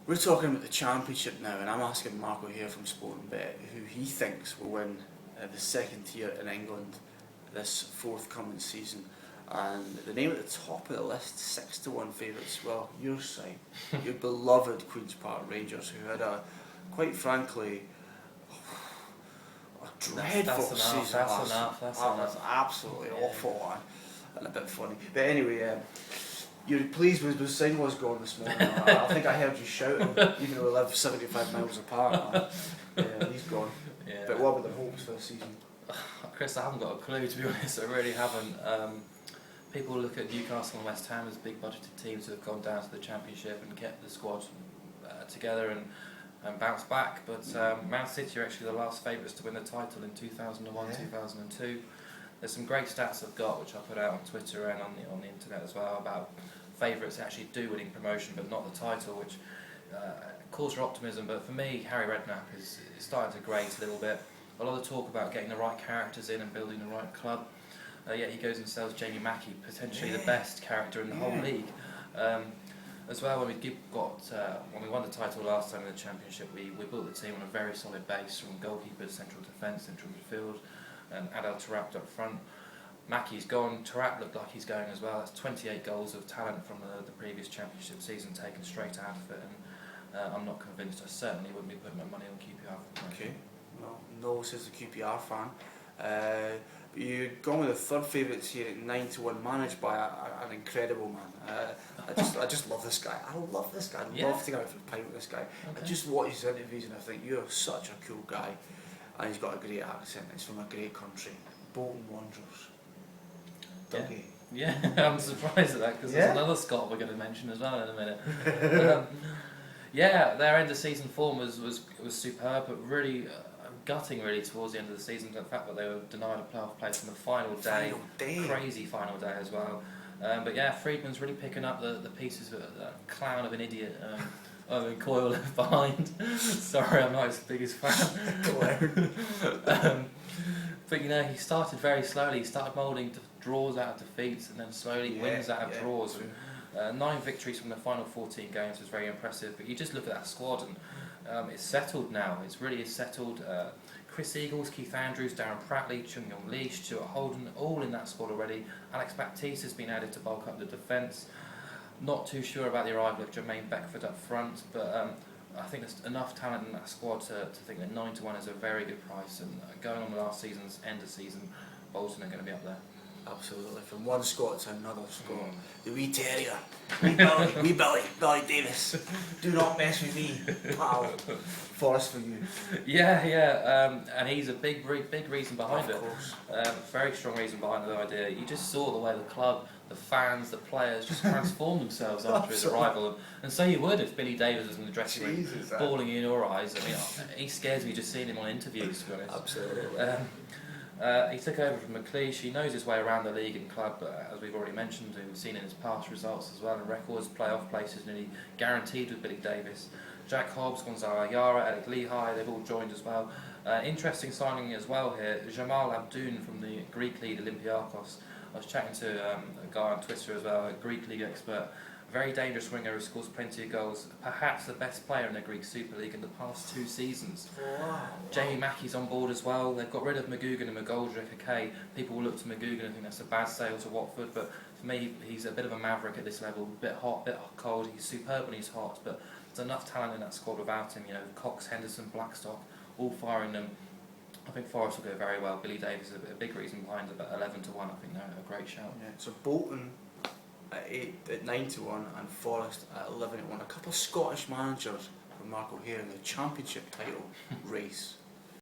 We're talking about the Championship now, and I'm asking Marco here from Sportingbet who he thinks will win the second tier in England this forthcoming season. And the name at the top of the list, 6-1 favourites. Well, your side, your beloved Queen's Park Rangers, who had a, quite frankly, a dreadful season last. That was absolutely awful one, and a bit funny. But anyway, you're pleased with Singh was gone this morning. I think I heard you shouting, even though we live 75 miles apart. He's gone. Yeah. But what about the hopes for the season? Chris, I haven't got a clue, to be honest. I really haven't. People look at Newcastle and West Ham as big budgeted teams who have gone down to the Championship and kept the squad together and bounced back. But Man City are actually the last favourites to win the title in 2001, 2002. There's some great stats I've got, which I put out on Twitter and on the internet as well, about favourites actually do winning promotion but not the title, which calls for optimism. But for me, Harry Redknapp is starting to grate a little bit. A lot of talk about getting the right characters in and building the right club. Yet he goes and sells Jamie Mackie, potentially the best character in the whole league. As well, when we won the title last time in the Championship, we built the team on a very solid base, from goalkeepers, central defence, central midfield, and Adel Taarabt up front. Mackie's gone, Taarabt looked like he's going as well. That's 28 goals of talent from the previous Championship season taken straight out of it, and I'm not convinced. I certainly wouldn't be putting my money on QPR. Okay, well, no says the QPR fan. But you've gone with the third favourites here at 9-1, managed by an incredible man. I just love this guy. I love this guy. I love to go out for a pint with this guy. Okay. I just watch his interviews and I think you're such a cool guy, and he's got a great accent. He's from a great country, Bolton Wanderers. Dougie. Yeah, I'm surprised at that because there's another Scot we're going to mention as well in a minute. Their end of season form was superb, but really gutting really towards the end of the season. The fact that they were denied a playoff place on the final day, crazy final day as well. But yeah, Friedman's really picking up the pieces of that clown of an idiot. Owen Coyle left behind. Sorry, I'm not his biggest fan. But you know, he started very slowly. He started moulding draws out of defeats and then slowly wins out of draws. 9 victories from the final 14 games was very impressive. But you just look at that squad and it's settled now. It's really settled. Chris Eagles, Keith Andrews, Darren Pratley, Chung Yong Lee, Stuart Holden, all in that squad already. Alex Baptiste has been added to bulk up the defence. Not too sure about the arrival of Jermaine Beckford up front, but I think there's enough talent in that squad to think that 9-1 is a very good price. And going on the last season's end of season, Bolton are going to be up there. Absolutely, from one Scot to another Scot. The wee terrier, wee Billy Davis. Do not mess with me, pal. Forest for you. And he's a big reason behind it. Of course. Very strong reason behind the idea. You just saw the way the club, the fans, the players just transformed themselves after his arrival, and so you would if Billy Davis was in the dressing room, bawling in your eyes. I mean, he scares me just seeing him on interviews, to be honest. Absolutely. He took over from McLeish. He knows his way around the league and club, but as we've already mentioned, we've seen in his past results as well, and records, playoff places nearly guaranteed with Billy Davis. Jack Hobbs, Gonzalo Ayala, Eric Lehigh, they've all joined as well. Interesting signing as well here, Jamal Abdoun from the Greek league Olympiakos. I was chatting to a guy on Twitter as well, a Greek league expert. Very dangerous winger who scores plenty of goals. Perhaps the best player in the Greek Super League in the past 2 seasons. Wow. Jamie Mackie's on board as well. They've got rid of McGugan and McGoldrick. Okay, people will look to McGugan and think that's a bad sale to Watford, but for me, he's a bit of a maverick at this level. A bit hot, a bit cold. He's superb when he's hot, but there's enough talent in that squad without him. You know, Cox, Henderson, Blackstock, all firing them. I think Forest will go very well. Billy Davis is a big reason behind it, but 11-1. I think they're a great shout. Yeah. So Bolton at 9-1 and Forest at 11-1. A couple of Scottish managers from Marco here in the Championship title race.